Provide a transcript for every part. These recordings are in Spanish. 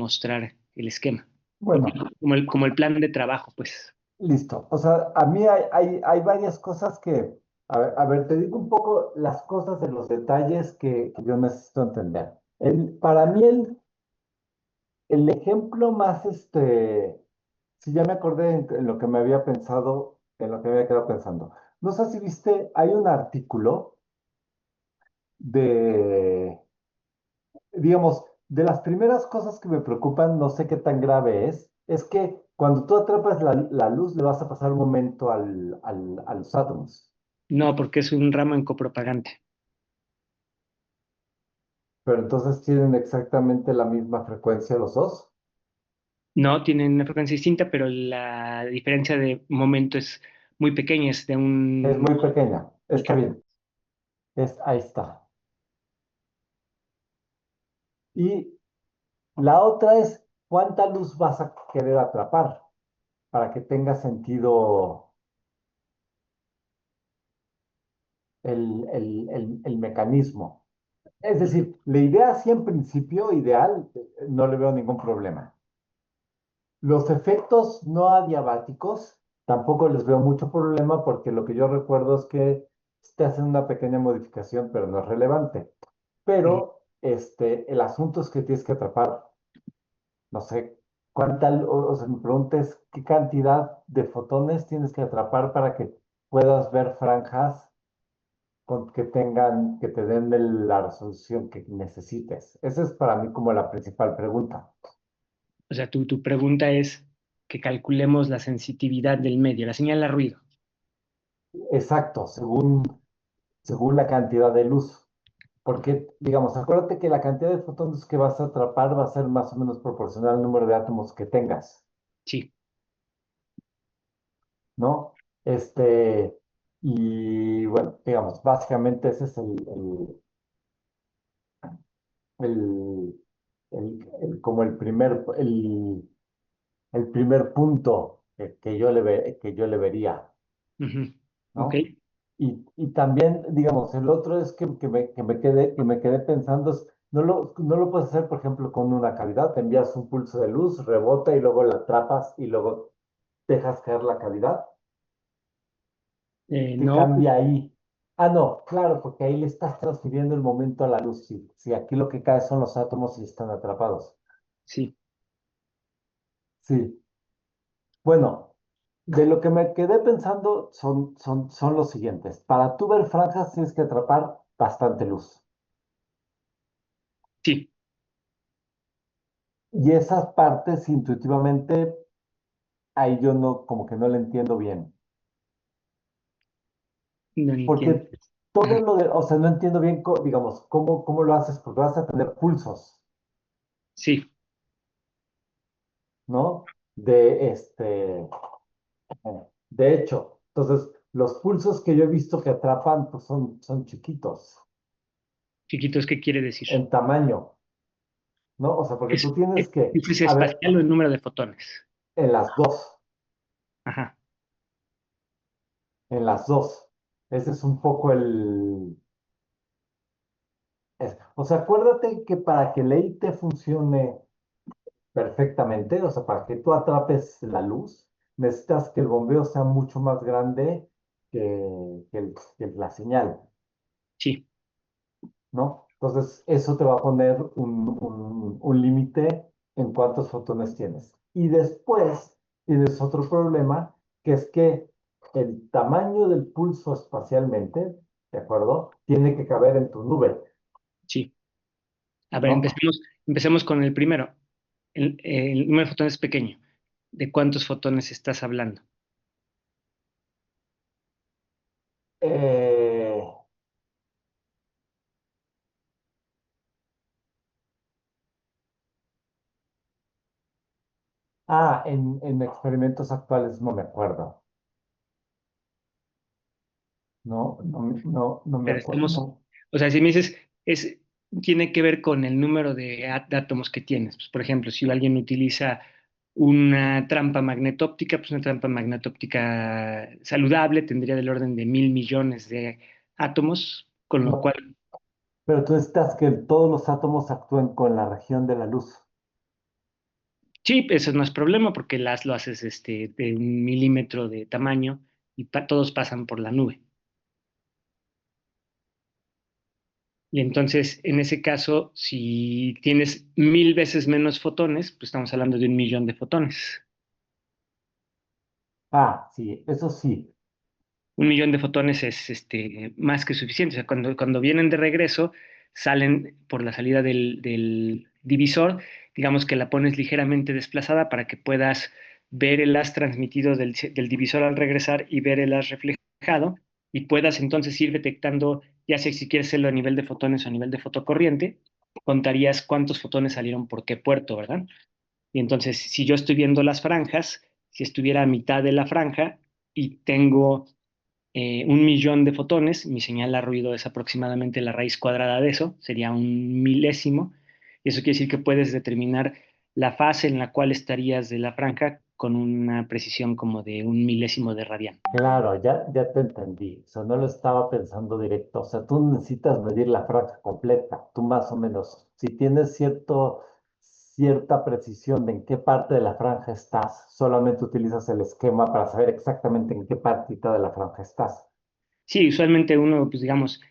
mostrar el esquema. Bueno, Como el plan de trabajo, pues. listo. O sea, a mí hay varias cosas que, a ver, te digo un poco las cosas de los detalles que yo necesito entender. Para mí el ejemplo más, si ya me acordé en lo que me había pensado, en lo que me había quedado pensando. No sé si viste, hay un artículo de, digamos, de las primeras cosas que me preocupan, no sé qué tan grave es que cuando tú atrapas la luz le vas a pasar un momento a los átomos, No, porque es un ramo en copropagante. pero entonces tienen exactamente la misma frecuencia los dos. No, tienen una frecuencia distinta, pero la diferencia de momento es muy pequeña, es de Es un muy pequeña, está micro. bien, ahí está. Y la otra es, ¿cuánta luz vas a querer atrapar para que tenga sentido el mecanismo? Es decir, la idea sí en principio ideal, no le veo ningún problema. Los efectos no adiabáticos tampoco les veo mucho problema porque lo que yo recuerdo es que te hacen una pequeña modificación, pero no es relevante. Ujú. Pero el asunto es que tienes que atrapar, no sé, o sea, mi pregunta es, ¿qué cantidad de fotones tienes que atrapar para que puedas ver franjas que te den la resolución que necesites? Esa es para mí como la principal pregunta. O sea, tu pregunta es que calculemos la sensitividad del medio, la señal a ruido. Exacto, según la cantidad de luz. Porque, digamos, acuérdate que la cantidad de fotones que vas a atrapar va a ser más o menos proporcional al número de átomos que tengas, Sí. ¿no? Y bueno, digamos, básicamente ese es el, como el primer punto que yo le vería, Ujú. Ok. ¿no? Y también, digamos, el otro es que me quedé pensando, no lo puedes hacer, por ejemplo, con una cavidad, te envías un pulso de luz, rebota y luego la atrapas y luego dejas caer la cavidad. ¿Qué No, pues, cambia ahí? Ah, no, claro, porque ahí le estás transfiriendo el momento a la luz. Sí, sí, aquí lo que cae son los átomos y están atrapados. sí, Sí, bueno, de lo que me quedé pensando son los siguientes. Para tú ver franjas tienes que atrapar bastante luz. sí, Y esas partes intuitivamente, ahí yo no, como que no le entiendo bien. no entiendo. Porque todo Ajá. lo o sea, no entiendo bien, digamos, cómo lo haces, porque vas a tener pulsos, Sí, ¿no? De hecho, entonces, los pulsos que yo he visto que atrapan, pues son chiquitos chiquitos, ¿qué quiere decir? en tamaño, ¿no? O sea, porque tú tienes que, ¿Es a ver, espacial o el número de fotones? en las dos, Ajá. en las dos. Ese es un poco o sea, acuérdate que para que el EIT funcione perfectamente, o sea, para que tú atrapes la luz, necesitas que el bombeo sea mucho más grande que la señal, Sí, ¿no? Entonces, eso te va a poner un límite en cuántos fotones tienes. Y después tienes otro problema, que es que el tamaño del pulso espacialmente, ¿de acuerdo? Tiene que caber en tu nube, sí. A ver, ¿no? empecemos con el primero. El número de fotones es pequeño. ¿De cuántos fotones estás hablando? Eh, en experimentos actuales no me acuerdo. No me Pero acuerdo. estamos, No. o sea, si me dices, tiene que ver con el número de átomos que tienes. Pues, por ejemplo, si alguien utiliza una trampa magnetóptica, pues una trampa magnetóptica saludable tendría del orden de 1.000 millones de átomos, con lo No, cual, pero tú necesitas que todos los átomos actúen con la región de la luz. Sí, eso no es problema porque lo haces de 1 milímetro de tamaño y todos pasan por la nube. Y entonces, en ese caso, si tienes 1.000 veces menos fotones, pues estamos hablando de 1 millón de fotones. Ah, sí, eso sí. 1 millón de fotones es más que suficiente. O sea, cuando vienen de regreso, salen por la salida del divisor, digamos que la pones ligeramente desplazada para que puedas ver el haz transmitido del divisor al regresar y ver el haz reflejado y puedas entonces ir detectando, ya sea si quieres hacerlo a nivel de fotones o a nivel de fotocorriente, contarías cuántos fotones salieron por qué puerto, ¿verdad? Y entonces, si yo estoy viendo las franjas, si estuviera a mitad de la franja y tengo 1 millón de fotones, mi señal a ruido es aproximadamente la raíz cuadrada de eso, sería 1 milésimo, y eso quiere decir que puedes determinar la fase en la cual estarías de la franja con una precisión como de 1 milésimo de radián. Claro, ya te entendí. O sea, no lo estaba pensando directo. O sea, tú necesitas medir la franja completa. Tú más o menos, si tienes cierta precisión de en qué parte de la franja estás, solamente utilizas el esquema para saber exactamente en qué partita de la franja estás. Sí, usualmente uno, pues digamos,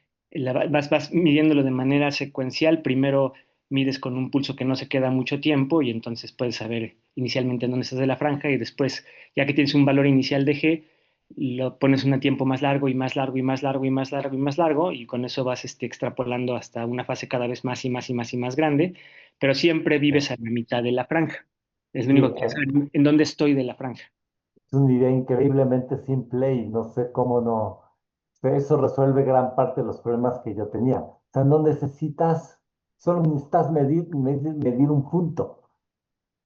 vas midiéndolo de manera secuencial. Primero mides con un pulso que no se queda mucho tiempo y entonces puedes saber inicialmente en dónde estás de la franja y después, ya que tienes un valor inicial de G, lo pones un tiempo más largo y más largo y más largo y más largo y más largo y con eso vas extrapolando hasta una fase cada vez más y más y más y más grande, pero siempre vives a la mitad de la franja. Es lo Sí, único que quieres saber en dónde estoy de la franja. es una idea increíblemente simple y no sé cómo no. Eso resuelve gran parte de los problemas que yo tenía. O sea, no necesitas, solo necesitas medir un punto,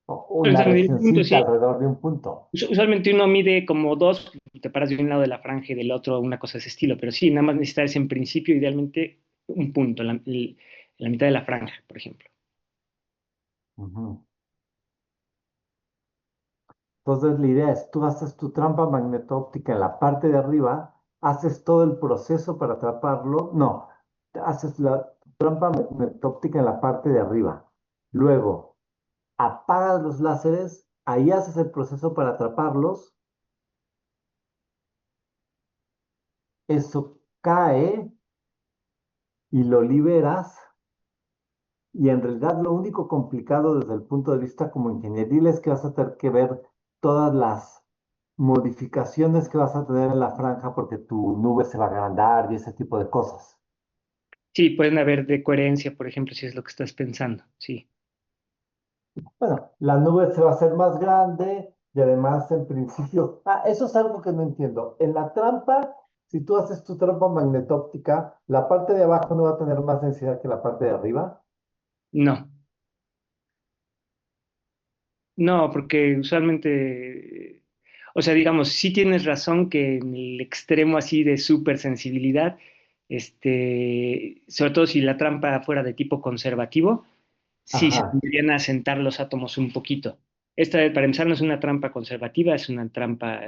o una Entonces, el punto regioncita sí. alrededor de un punto. Usualmente uno mide como dos, te paras de un lado de la franja y del otro, una cosa de ese estilo, pero sí, nada más necesitas en principio, idealmente, un punto, la mitad de la franja, por ejemplo. Ujú. Entonces, la idea es, tú haces tu trampa magneto-óptica en la parte de arriba, haces todo el proceso para atraparlo. No, haces la trampa magneto-óptica en la parte de arriba. Luego, apagas los láseres, ahí haces el proceso para atraparlos. Eso cae y lo liberas. Y en realidad lo único complicado desde el punto de vista como ingenieril es que vas a tener que ver todas las modificaciones que vas a tener en la franja porque tu nube se va a agrandar y ese tipo de cosas. Sí, pueden haber de coherencia, por ejemplo, si es lo que estás pensando, sí. Bueno, la nube se va a hacer más grande y además en principio, eso es algo que no entiendo. En la trampa, si tú haces tu trampa magnetóptica, la parte de abajo no va a tener más densidad que la parte de arriba. No, no, porque usualmente, o sea, digamos, sí tienes razón que en el extremo así de supersensibilidad, sobre todo si la trampa fuera de tipo conservativo, sí se Ajá. tendrían a asentar los átomos un poquito. Esta, para empezar, no es una trampa conservativa, es una trampa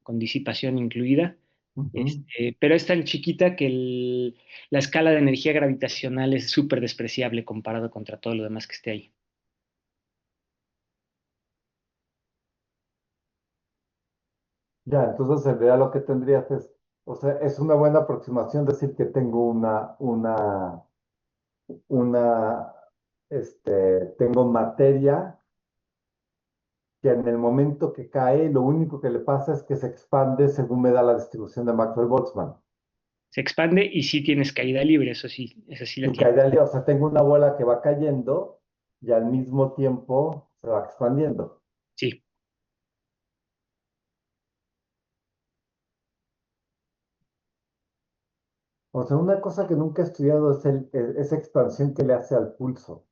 con disipación incluida, Ujú. pero es tan chiquita que la escala de energía gravitacional es súper despreciable comparado contra todo lo demás que esté ahí. Ya, entonces en realidad lo que tendrías es, o sea, es una buena aproximación decir que tengo una, tengo materia que en el momento que cae, lo único que le pasa es que se expande según me da la distribución de Maxwell-Boltzmann. Se expande y sí tienes caída libre, eso sí la Y tiene. cae o sea, tengo una bola que va cayendo y al mismo tiempo se va expandiendo. Sí. O sea, una cosa que nunca he estudiado es esa expansión que le hace al pulso.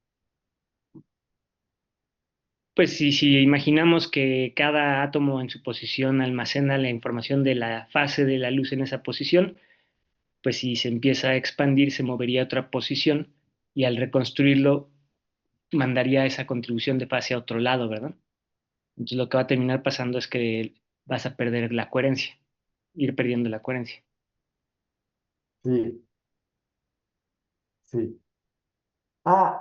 Pues si imaginamos que cada átomo en su posición almacena la información de la fase de la luz en esa posición, pues si se empieza a expandir, se movería a otra posición y al reconstruirlo mandaría esa contribución de fase a otro lado, ¿verdad? Entonces lo que va a terminar pasando es que vas a perder la coherencia, ir perdiendo la coherencia. Sí, sí.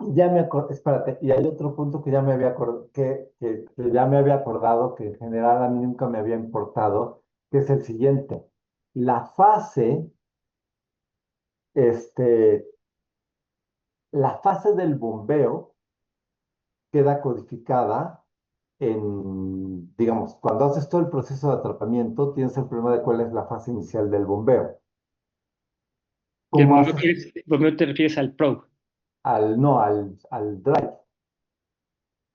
Y ya me acordé, espérate, y hay otro punto que ya me había acordado, que ya me había acordado, que en general a mí nunca me había importado, que es el siguiente. La fase, este, la fase del bombeo queda codificada en, digamos, cuando haces todo el proceso de atrapamiento, tienes el problema de cuál es la fase inicial del bombeo. ¿Del ¿Cómo bombeo, haces bombeo te refieres al probe, no, al drive?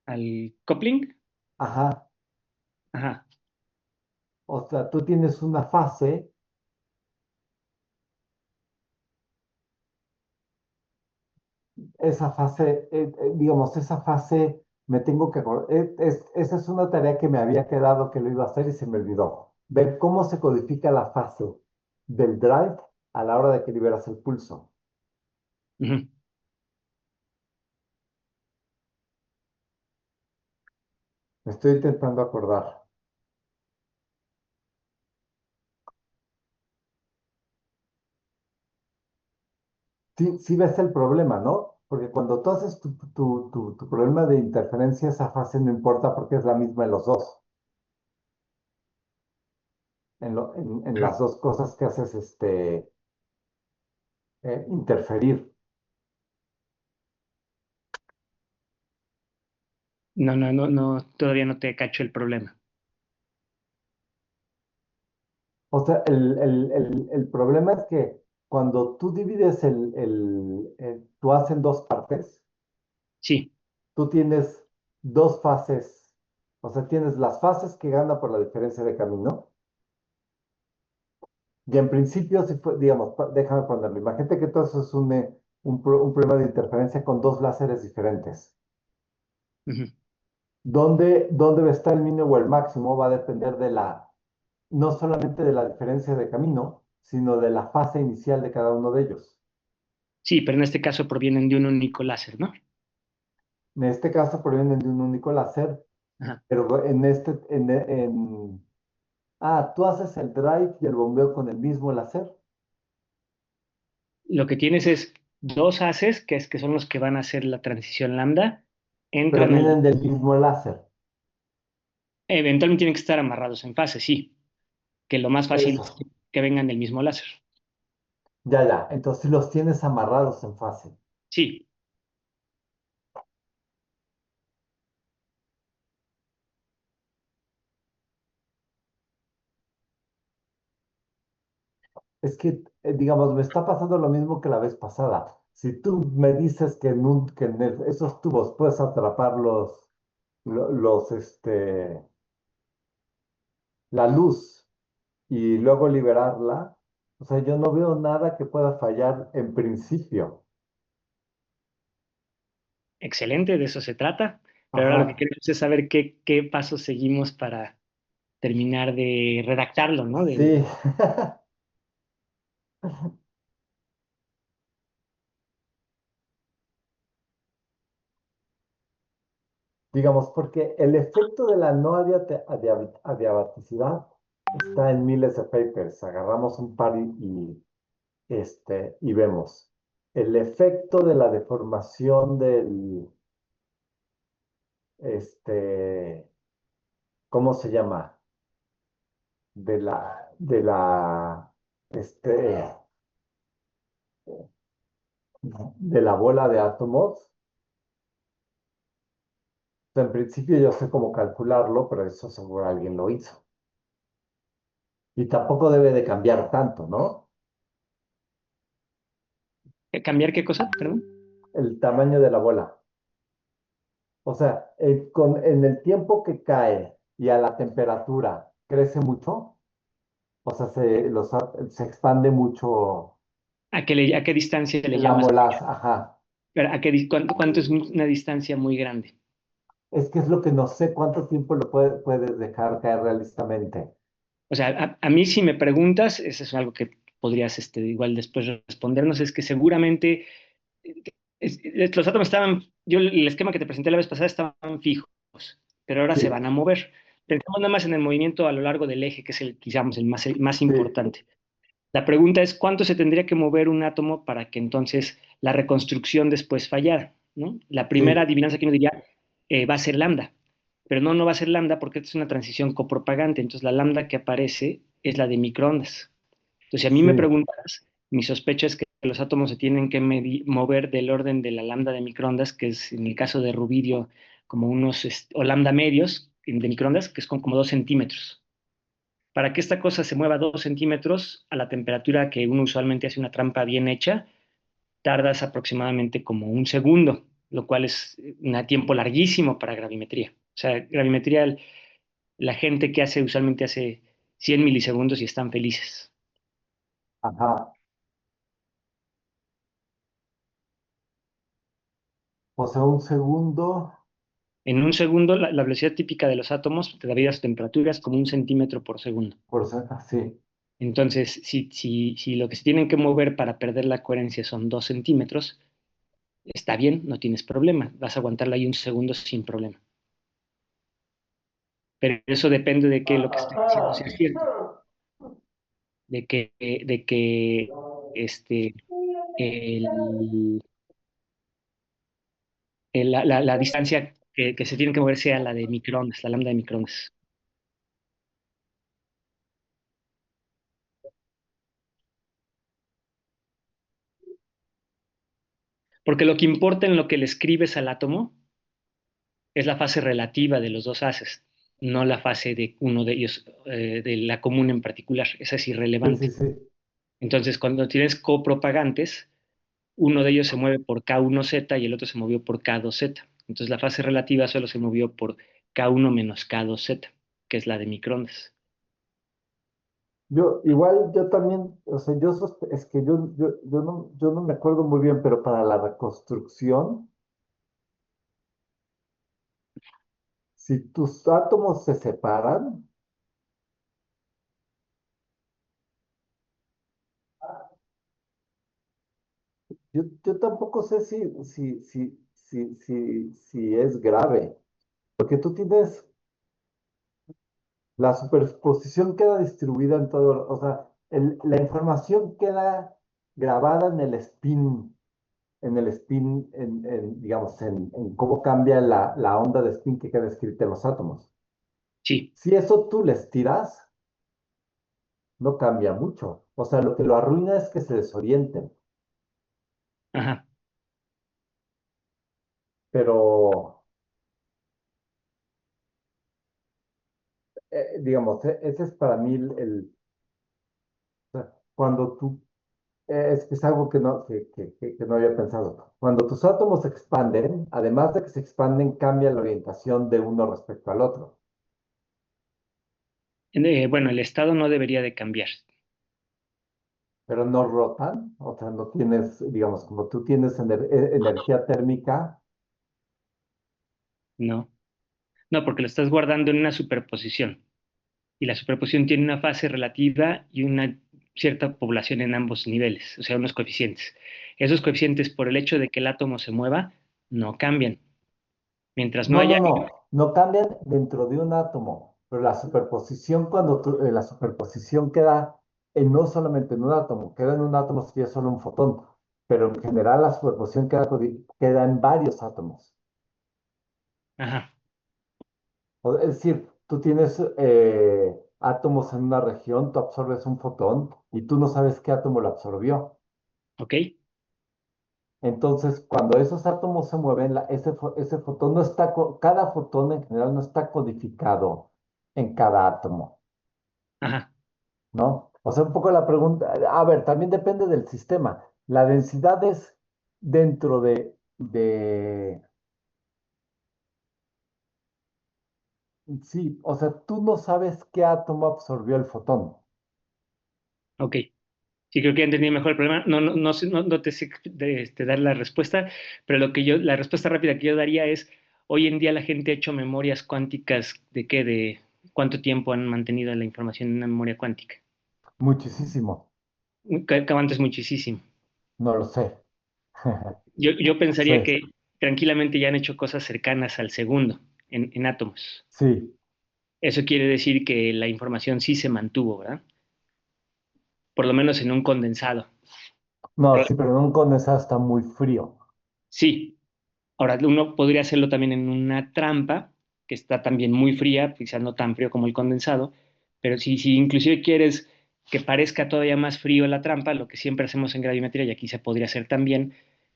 al coupling? Ajá. Ajá. O sea, tú tienes una fase. Esa fase, digamos, esa fase me tengo que acordar. Esa es una tarea que me había quedado que lo iba a hacer y se me olvidó. Ver cómo se codifica la fase del drive a la hora de que liberas el pulso. Ujú. Me estoy intentando acordar. Sí, sí ves el problema, ¿no? Porque cuando tú haces tu problema de interferencia, esa fase no importa porque es la misma en los dos, en Ajá. las dos cosas que haces interferir. No, no, no, no, todavía no te cacho el problema. O sea, el problema es que cuando tú divides tú haces en dos partes, Sí. tú tienes dos fases, o sea, tienes las fases que gana por la diferencia de camino, y en principio, si fue, digamos, déjame ponerlo, imagínate que todo eso es un problema de interferencia con dos láseres diferentes. Ujú. ¿Dónde está el mínimo o el máximo? Va a depender no solamente de la diferencia de camino, sino de la fase inicial de cada uno de ellos. Sí, pero en este caso provienen de un único láser, ¿no? En este caso provienen de un único láser, Ajá. pero tú haces el drive y el bombeo con el mismo láser, Lo que tienes es dos haces, que son los que van a hacer la transición lambda, pero entran al... vienen del mismo láser. Eventualmente tienen que estar amarrados en fase, sí, que lo más fácil es Eso, que vengan del mismo láser. ya, ya. Entonces los tienes amarrados en fase. Sí, Es que, digamos, me está pasando lo mismo que la vez pasada. Si tú me dices que en esos tubos puedes atrapar la luz y luego liberarla, o sea, yo no veo nada que pueda fallar en principio. excelente, de eso se trata. Pero ahora lo que Ajá. queremos es saber qué pasos seguimos para terminar de redactarlo, ¿no? Sí, digamos, porque el efecto de la no adiabaticidad está en miles de papers. Agarramos un par y vemos. El efecto de la deformación este, ¿cómo se llama? Este, de la bola de átomos. O sea, en principio yo sé cómo calcularlo, pero eso seguro alguien lo hizo. Y tampoco debe de cambiar tanto, ¿no? ¿Cambiar qué cosa? Perdón. El tamaño de la bola. O sea, en el tiempo que cae y a la temperatura crece mucho, o sea, se expande mucho A qué distancia le la llamas mucho? molaza, ajá. Pero cuánto es una distancia muy grande? Es que es lo que no sé cuánto tiempo lo puedes dejar caer realistamente. O sea, a mí si me preguntas, eso es algo que podrías igual después respondernos, es que seguramente los átomos estaban, yo el esquema que te presenté la vez pasada estaban fijos, pero ahora se Sí, van a mover. Pensamos nada más en el movimiento a lo largo del eje, que es el, digamos, el más sí. importante. La pregunta es cuánto se tendría que mover un átomo para que entonces la reconstrucción después fallara, ¿no? La primera Sí, adivinanza que uno diría va a ser lambda, pero no va a ser lambda porque esta es una transición copropagante, entonces la lambda que aparece es la de microondas. Entonces, si a mí me sí, preguntas, mi sospecha es que los átomos se tienen que mover del orden de la lambda de microondas, que es en el caso de rubidio como unos, o lambda medios de microondas, que es como 2 centímetros. Para que esta cosa se mueva 2 centímetros a la temperatura que uno usualmente hace una trampa bien hecha, tardas aproximadamente como un segundo, lo cual es un tiempo larguísimo para gravimetría. O sea, gravimetría, la gente que hace usualmente hace 100 milisegundos y están felices. ajá. O sea, un segundo En un segundo, la velocidad típica de los átomos, debido a sus temperaturas, como 1 centímetro por segundo. por cerca, sí. Entonces, si lo que se tienen que mover para perder la coherencia son 2 centímetros, está bien, no tienes problema. Vas a aguantarla ahí un segundo sin problema. Pero eso depende de que lo que estoy diciendo sea cierto, de que este, el- la distancia que se tiene que mover sea la de microondas, la lambda de microondas. Porque lo que importa en lo que le escribes al átomo es la fase relativa de los dos haces, no la fase de uno de ellos, de la común en particular. Esa es Sí, sí, irrelevante. sí. Entonces, cuando tienes copropagantes, uno de ellos se mueve por K1Z y el otro se movió por K2Z. Entonces, la fase relativa solo se movió por K1 menos K2Z, que es la de microondas. Yo, igual, yo también, o sea, es que yo no me acuerdo muy bien, pero para la reconstrucción, si tus átomos se separan, yo tampoco sé si es grave, porque tú tienes, la superposición queda distribuida en todo, o sea, la información queda grabada en el spin, digamos, en cómo cambia la onda de spin que queda escrita en los átomos. Sí, Si eso tú les tiras, no cambia mucho. O sea, lo que lo arruina es que se desorienten. ajá. Pero, digamos, ese es para mí o sea, cuando tú, es que es algo que no había pensado. Cuando tus átomos se expanden, además de que se expanden, cambia la orientación de uno respecto al otro. Bueno, el estado no debería de cambiar, Pero no rotan, o sea, no tienes, digamos, como tú tienes energía térmica, ¿no? No, porque lo estás guardando en una superposición. Y la superposición tiene una fase relativa y una cierta población en ambos niveles, o sea, unos coeficientes. Esos coeficientes, por el hecho de que el átomo se mueva, no cambian. Mientras no haya... no cambian dentro de un átomo, pero la superposición, la superposición queda no solamente en un átomo, queda en un átomo si es solo un fotón, pero en general la superposición queda en varios átomos. Ajá, Es decir, tú tienes átomos en una región, tú absorbes un fotón y tú no sabes qué átomo lo absorbió. ¿ok? Entonces, cuando esos átomos se mueven, ese fotón no está, cada fotón en general no está codificado en cada átomo, Ajá, ¿no? O sea, un poco la pregunta, a ver, también depende del sistema. La densidad es dentro sí, o sea, tú no sabes qué átomo absorbió el fotón, ok. Sí, creo que ya entendí mejor el problema. No te sé dar la respuesta, pero la respuesta rápida que yo daría es, hoy en día la gente ha hecho memorias cuánticas de qué, de cuánto tiempo han mantenido la información en una memoria cuántica. muchísimo, Antes muchísimo. no lo sé. Yo pensaría Sí, que tranquilamente ya han hecho cosas cercanas al segundo en átomos. sí, Eso quiere decir que la información sí se mantuvo, ¿verdad? por lo menos en un condensado. No, sí, pero en un condensado está muy frío. Sí, ahora uno podría hacerlo también en una trampa, que está también muy fría, quizás no tan frío como el condensado, pero si inclusive quieres que parezca todavía más frío la trampa, lo que siempre hacemos en gravimetría, y aquí se podría hacer también,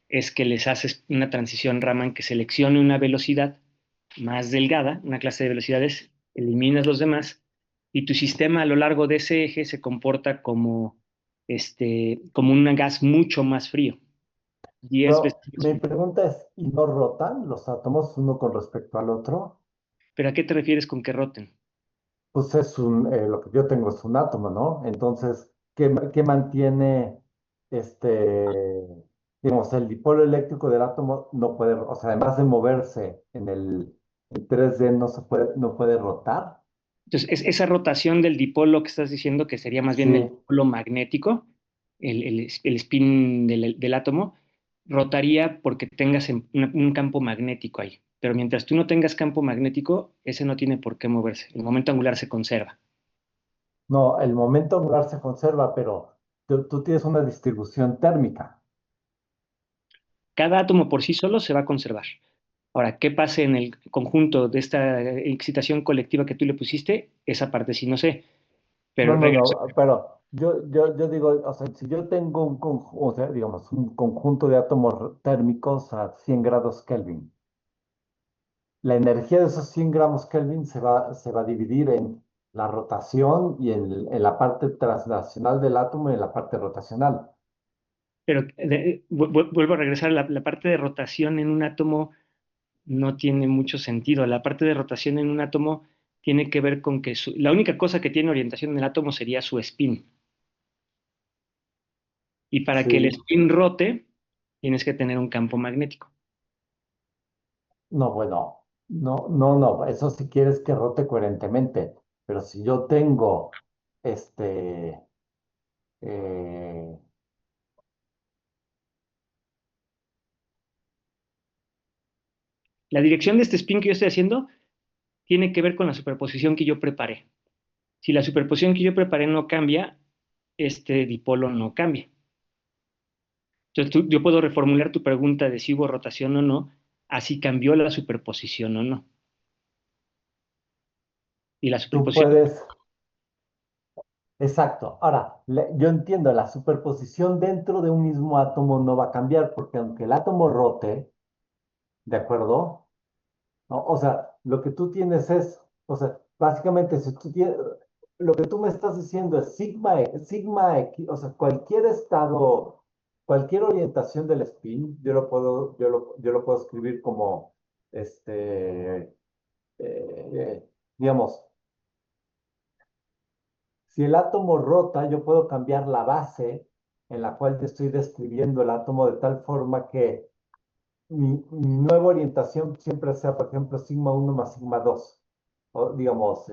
es que les haces una transición Raman que seleccione una velocidad más delgada, una clase de velocidades, eliminas los demás, y tu sistema a lo largo de ese eje se comporta como un gas mucho más frío, 10 veces Pero más mi frío. pregunta es, ¿y no rotan los átomos uno con respecto al otro? ¿Pero a qué te refieres con que roten? Pues lo que yo tengo es un átomo, ¿no? Entonces, ¿qué mantiene digamos, el dipolo eléctrico del átomo no puede, o sea, además de moverse en 3D no puede rotar? Entonces, esa rotación del dipolo que estás diciendo, que sería más bien el Sí, dipolo magnético, el spin del átomo, rotaría porque tengas un campo magnético ahí. Pero mientras tú no tengas campo magnético, ese no tiene por qué moverse. El momento angular se conserva. no, el momento angular se conserva, pero tú tienes una distribución térmica. Cada átomo por sí solo se va a conservar. Ahora, ¿qué pase en el conjunto de esta excitación colectiva que tú le pusiste? Esa parte sí no sé. No, Pero no, regreso. no, pero yo digo, o sea, si yo tengo o sea, digamos, un conjunto de átomos térmicos a 100 grados Kelvin, la energía de esos 100 gramos Kelvin se va a dividir en la rotación y en la parte translacional del átomo y en la parte rotacional. Pero vuelvo a regresar. La parte de rotación en un átomo no tiene mucho sentido. La parte de rotación en un átomo tiene que ver con que la única cosa que tiene orientación en el átomo sería su spin. Y para que el Sí, spin rote, tienes que tener un campo magnético. no, bueno, no, eso si quieres que rote coherentemente, pero si yo tengo, este, eh, La dirección de este spin que yo estoy haciendo tiene que ver con la superposición que yo preparé. Si la superposición que yo preparé no cambia, este dipolo no cambia. Entonces yo puedo reformular tu pregunta de si hubo rotación o no, así cambió la superposición o no. Y la tú superposición, puedes. Exacto. Ahora, yo entiendo, la superposición dentro de un mismo átomo no va a cambiar, porque aunque el átomo rote, ¿de acuerdo? ¿No? O sea, lo que tú tienes es, o sea, básicamente, si tú tienes, lo que tú me estás diciendo es sigma X, o sea, cualquier estado, cualquier orientación del spin, yo lo puedo escribir como, digamos, si el átomo rota, yo puedo cambiar la base en la cual te estoy describiendo el átomo de tal forma que mi nueva orientación siempre sea, por ejemplo, sigma uno más sigma 2. O digamos,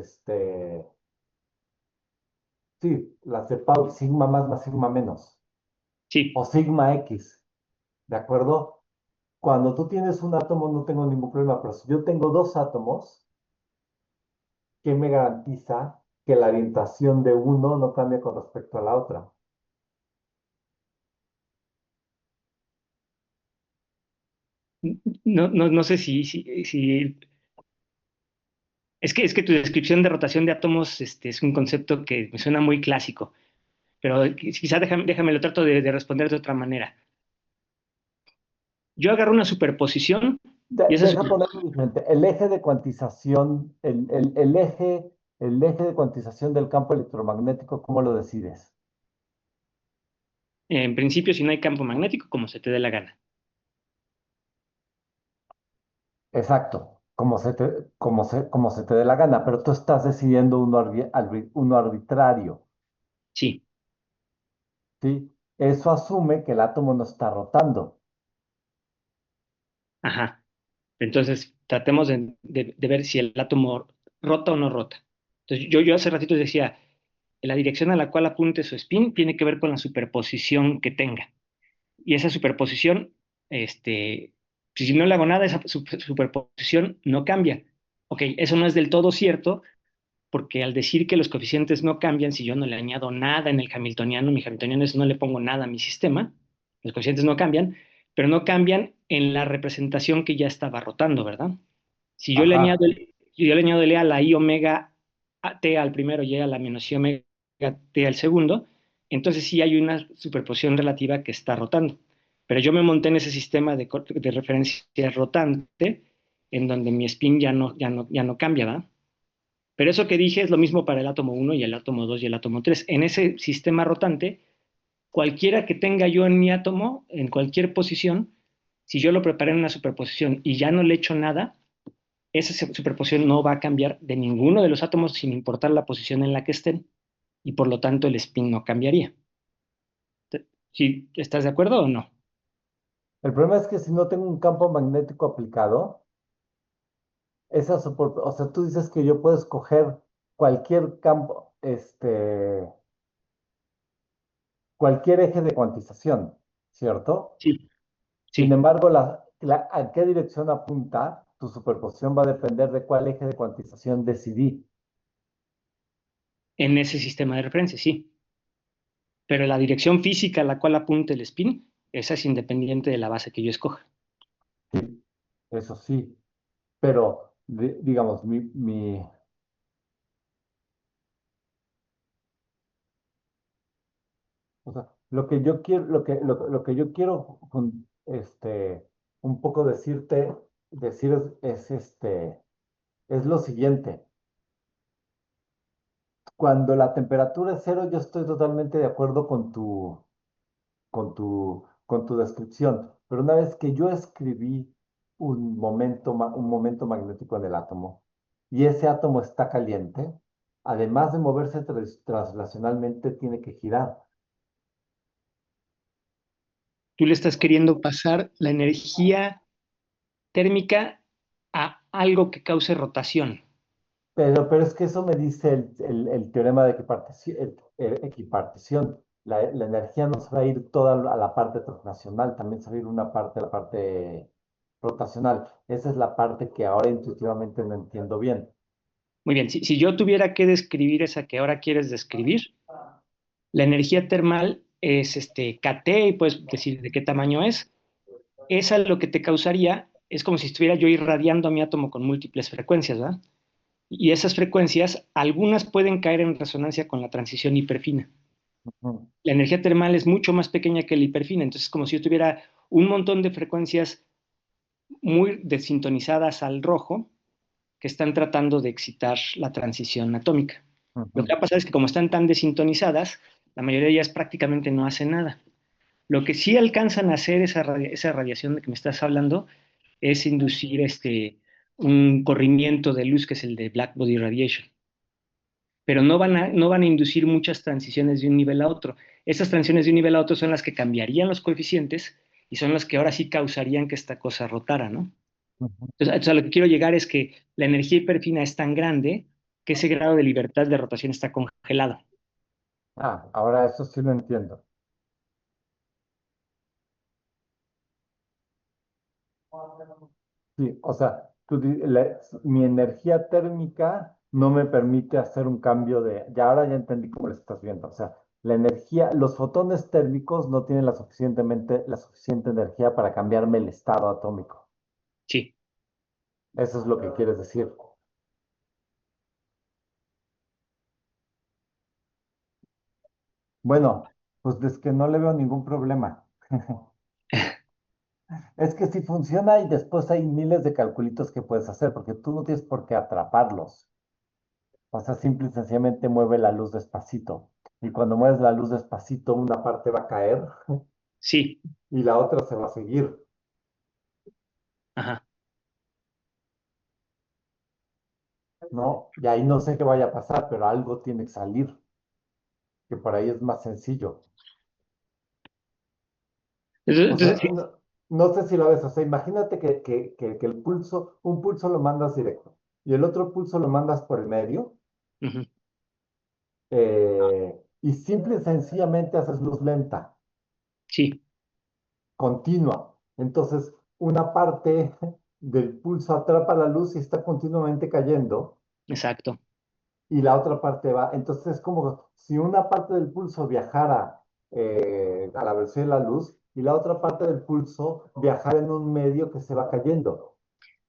sí, las de Pauli, sigma más sigma menos. O sí. sigma X, ¿de acuerdo? Cuando tú tienes un átomo no tengo ningún problema, pero si yo tengo dos átomos, ¿qué me garantiza que la orientación de uno no cambia con respecto a la otra? No sé si es que tu descripción de rotación de átomos es un concepto que me suena muy clásico, pero quizá déjame lo trato de responder de otra manera. Yo agarro una superposición y esa Deja ponerlo diferente. El eje de cuantización, el eje de cuantización del campo electromagnético, ¿cómo lo decides? en principio, si no hay campo magnético, como se te dé la gana. Exacto, como se te dé la gana, pero tú estás decidiendo uno arbitrario, Sí, ¿sí? Eso asume que el átomo no está rotando. ajá. Entonces, tratemos de ver si el átomo rota o no rota. Entonces, yo hace ratito decía, la dirección a la cual apunte su spin tiene que ver con la superposición que tenga. Y esa superposición, si no le hago nada, esa superposición no cambia. Ok, eso no es del todo cierto porque al decir que los coeficientes no cambian, si yo no le añado nada en el hamiltoniano, mi hamiltoniano es no le pongo nada a mi sistema, los coeficientes no cambian, pero no cambian en la representación que ya estaba rotando, ¿verdad? Si yo le añado Ajá. si yo le añado el a la i omega t al primero y a la menos i omega t al segundo, entonces sí hay una superposición relativa que está rotando. Pero yo me monté en ese sistema de referencia rotante en donde mi spin ya no cambia, ¿va? Pero eso que dije es lo mismo para el átomo uno y el átomo 2 y el átomo 3. En ese sistema rotante, cualquiera que tenga yo en mi átomo, en cualquier posición, si yo lo preparé en una superposición y ya no le echo nada, esa superposición no va a cambiar de ninguno de los átomos sin importar la posición en la que estén y por lo tanto el spin no cambiaría. ¿Sí, estás de acuerdo o no? El problema es que si no tengo un campo magnético aplicado, o sea, tú dices que yo puedo escoger cualquier campo, cualquier eje de cuantización, ¿cierto? Sí, Sin sí, embargo, a qué dirección apunta tu superposición va a depender de cuál eje de cuantización decidí. en ese sistema de referencia, sí. Pero la dirección física a la cual apunte el spin, esa es independiente de la base que yo escoja. Sí, eso sí, pero digamos, o sea, lo que yo quiero, lo que yo quiero, un poco decir es lo siguiente. Cuando la temperatura es cero, yo estoy totalmente de acuerdo con tu descripción. Pero una vez que yo escribí un momento magnético en el átomo y ese átomo está caliente, además de moverse translacionalmente, tiene que girar. Tú le estás queriendo pasar la energía térmica a algo que cause rotación. Pero es que eso me dice el teorema de equipartición. La energía no se va a ir toda a la parte translacional, también se va a ir una parte a la parte rotacional. Esa es la parte que ahora intuitivamente no entiendo bien. Muy bien, si yo tuviera que describir esa que ahora quieres describir, la energía termal es KT, y puedes decir de qué tamaño es. Esa lo que te causaría es como si estuviera yo irradiando a mi átomo con múltiples frecuencias, ¿verdad? Y esas frecuencias, algunas pueden caer en resonancia con la transición hiperfina. Ujú, La energía termal es mucho más pequeña que la hiperfina, entonces es como si yo tuviera un montón de frecuencias muy desintonizadas al rojo que están tratando de excitar la transición atómica. Lo que ujú. va a pasar es que como están tan desintonizadas, la mayoría de ellas prácticamente no hacen nada. Lo que sí alcanzan a hacer esa radiación de que me estás hablando es inducir un corrimiento de luz que es el de black body radiation, pero no van a inducir muchas transiciones de un nivel a otro. Esas transiciones de un nivel a otro son las que cambiarían los coeficientes y son las que ahora sí causarían que esta cosa rotara, ¿no? Ujú. Entonces, a lo que quiero llegar es que la energía hiperfina es tan grande que ese grado de libertad de rotación está congelado. Ah, ahora eso sí lo entiendo. Sí, o sea, mi energía térmica no me permite hacer un cambio ya ahora ya entendí cómo lo estás viendo. O sea, la energía, los fotones térmicos no tienen la suficiente energía para cambiarme el estado atómico. Sí. Eso es lo que quieres decir. Bueno, pues es que no le veo ningún problema. Es que si funciona y después hay miles de calculitos que puedes hacer, porque tú no tienes por qué atraparlos. O sea, simple y sencillamente mueve la luz despacito. Y cuando mueves la luz despacito, una parte va a caer Sí. y la otra se va a seguir, Ajá. ¿no? Y ahí no sé qué vaya a pasar, pero algo tiene que salir, que por ahí es más sencillo. O sea, Entonces, sí. no sé si lo ves. O sea, imagínate que un pulso lo mandas directo y el otro pulso lo mandas por el medio Ujú. y simple y sencillamente haces luz lenta, Sí, continua. Entonces, una parte del pulso atrapa la luz y está continuamente cayendo exacto. y la otra parte va. Entonces es como si una parte del pulso viajara a la velocidad de la luz y la otra parte del pulso viajara en un medio que se va cayendo.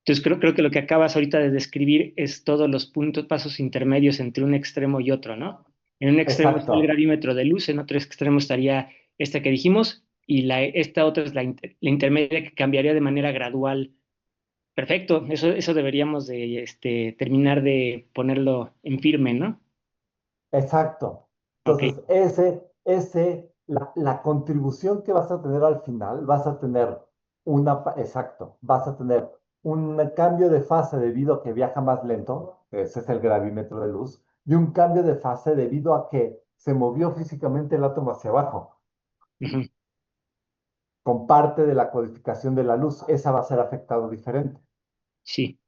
Entonces creo que lo que acabas ahorita de describir es todos los puntos, pasos intermedios entre un extremo y otro, ¿no? En un extremo está el Exacto, gravímetro de luz, en otro extremo estaría esta que dijimos, y esta otra es la intermedia que cambiaría de manera gradual. Perfecto, eso deberíamos de terminar de ponerlo en firme, ¿no? exacto. Ok. Entonces, la contribución que vas a tener al final, vas a tener exacto, vas a tener un cambio de fase debido a que viaja más lento, ese es el gravímetro de luz, y un cambio de fase debido a que se movió físicamente el átomo hacia abajo, Ujú. con parte de la codificación de la luz. Esa va a ser afectado diferente, Sí.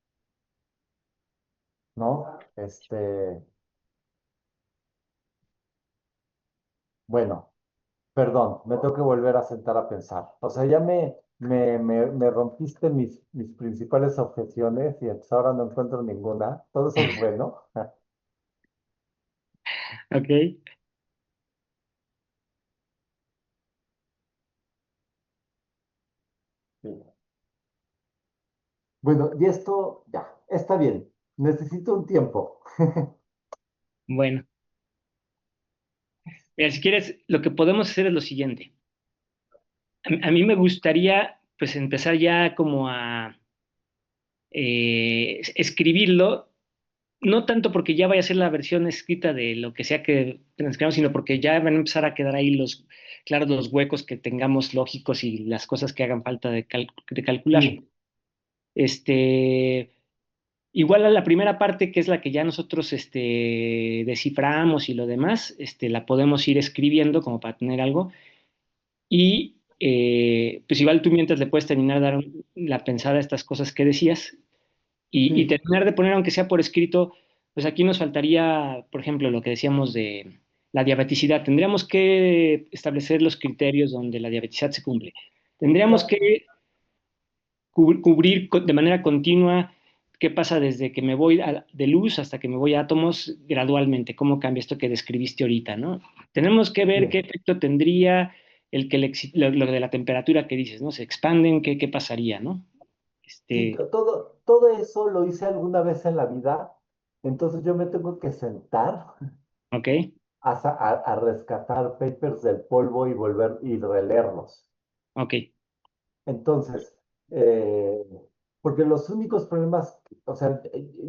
¿no? Bueno. Perdón, me tengo que volver a sentar a pensar. O sea, ya me rompiste mis principales objeciones y entonces ahora no encuentro ninguna. Todo eso es bueno. Ok. Sí. Bueno, y esto ya, está bien. Necesito un tiempo. Bueno. Mira, si quieres, lo que podemos hacer es lo siguiente. A mí me gustaría, pues, empezar ya como a escribirlo, no tanto porque ya vaya a ser la versión escrita de lo que sea que transcribamos, sino porque ya van a empezar a quedar ahí claro, los huecos que tengamos lógicos y las cosas que hagan falta de calcular. Sí, Este, igual a la primera parte, que es la que ya nosotros desciframos y lo demás, la podemos ir escribiendo como para tener algo. Y pues igual tú mientras le puedes terminar de dar la pensada a estas cosas que decías y sí, terminar de poner, aunque sea por escrito, pues aquí nos faltaría, por ejemplo, lo que decíamos de la diabeticidad. Tendríamos que establecer los criterios donde la diabeticidad se cumple. Tendríamos ya, que cubrir de manera continua qué pasa desde que me voy de luz hasta que me voy a átomos gradualmente, cómo cambia esto que describiste ahorita, ¿no? Tenemos que ver qué sí. efecto tendría lo de la temperatura que dices, ¿no? Se expanden, qué pasaría, ¿no? Sí, Este, todo eso lo hice alguna vez en la vida. Entonces yo me tengo que sentar ok, a rescatar papers del polvo y volver y releerlos. ok, Entonces, eh, porque los únicos problemas, o sea,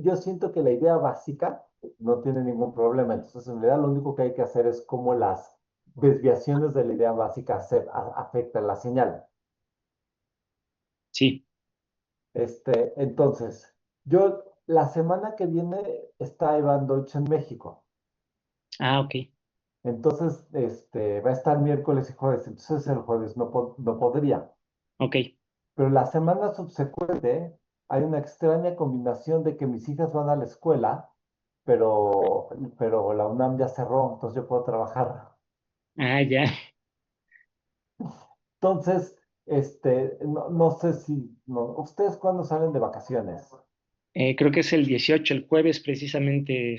yo siento que la idea básica no tiene ningún problema. Entonces, en realidad, lo único que hay que hacer es cómo las desviaciones de la idea básica afectan la señal. sí, Entonces, yo la semana que viene está Iván Deutsch en México. ah, ok, Entonces, va a estar miércoles y jueves. Entonces, el jueves no podría. ok, Pero la semana subsecuente hay una extraña combinación de que mis hijas van a la escuela, pero, pero la UNAM ya cerró, entonces yo puedo trabajar. ah, ya. Entonces, no sé si, no, ¿ustedes cuándo salen de vacaciones? Creo que es el 18 el jueves precisamente,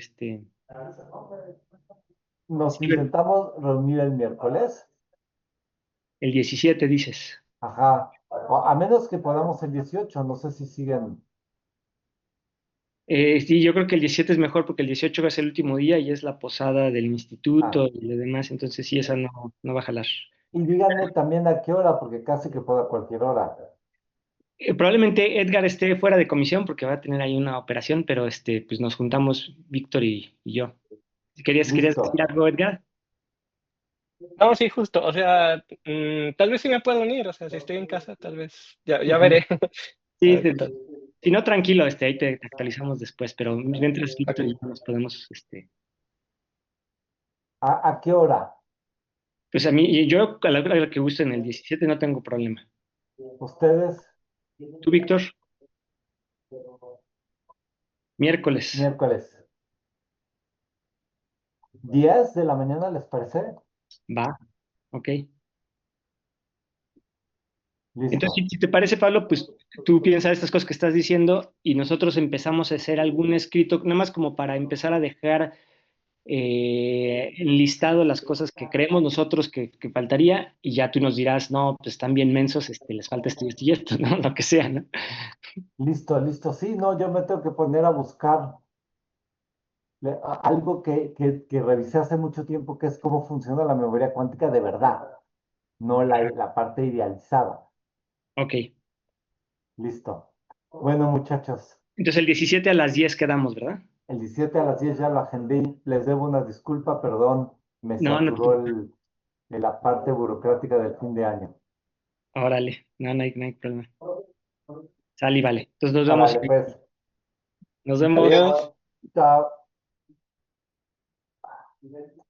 Nos sí, intentamos reunir el miércoles, el 17 dices. ajá, a menos que podamos el 18, no sé si siguen. Sí, yo creo que el 17 es mejor porque el 18 va a ser el último día y es la posada del Ah, instituto y lo demás, entonces sí, esa no va a jalar. y díganme también a qué hora, porque casi que puedo a cualquier hora. Probablemente Edgar esté fuera de comisión porque va a tener ahí una operación, pero pues nos juntamos Víctor y yo. ¿Querías decir Listo. algo, Edgar? No, sí, justo. O sea, tal vez sí me puedo unir. O sea, si estoy en casa, tal vez. Ya Ujú. veré. A Sí, ver qué tal. si no, tranquilo, ahí te actualizamos después, pero mientras Ok. Víctor y yo nos podemos, ¿A qué hora? pues a mí, yo a la que guste en el 17 no tengo problema. ¿Ustedes? ¿Tú, Víctor? Miércoles. Miércoles. 10 de la mañana, ¿les parece? Va, ok. Entonces, listo. si te parece, Pablo, pues tú piensas estas cosas que estás diciendo y nosotros empezamos a hacer algún escrito, nada más como para empezar a dejar enlistado las cosas que creemos nosotros que faltaría y ya tú nos dirás, no, pues están bien mensos, les falta esto y esto, ¿no? Lo que sea, ¿no? Listo, listo. Sí, no, yo me tengo que poner a buscar algo que revisé hace mucho tiempo, que es cómo funciona la memoria cuántica de verdad, no la parte idealizada. Ok. Listo. Bueno, muchachos, Entonces el 17 a las 10 quedamos, ¿verdad? el 17 a las 10 ya lo agendé. Les debo una disculpa, perdón, me No, no te saturó preocupes. la parte burocrática del fin de año. Órale, no hay problema. Sale y vale. Entonces nos vemos. Órale, pues. Nos vemos. Adiós. Chao. Chao.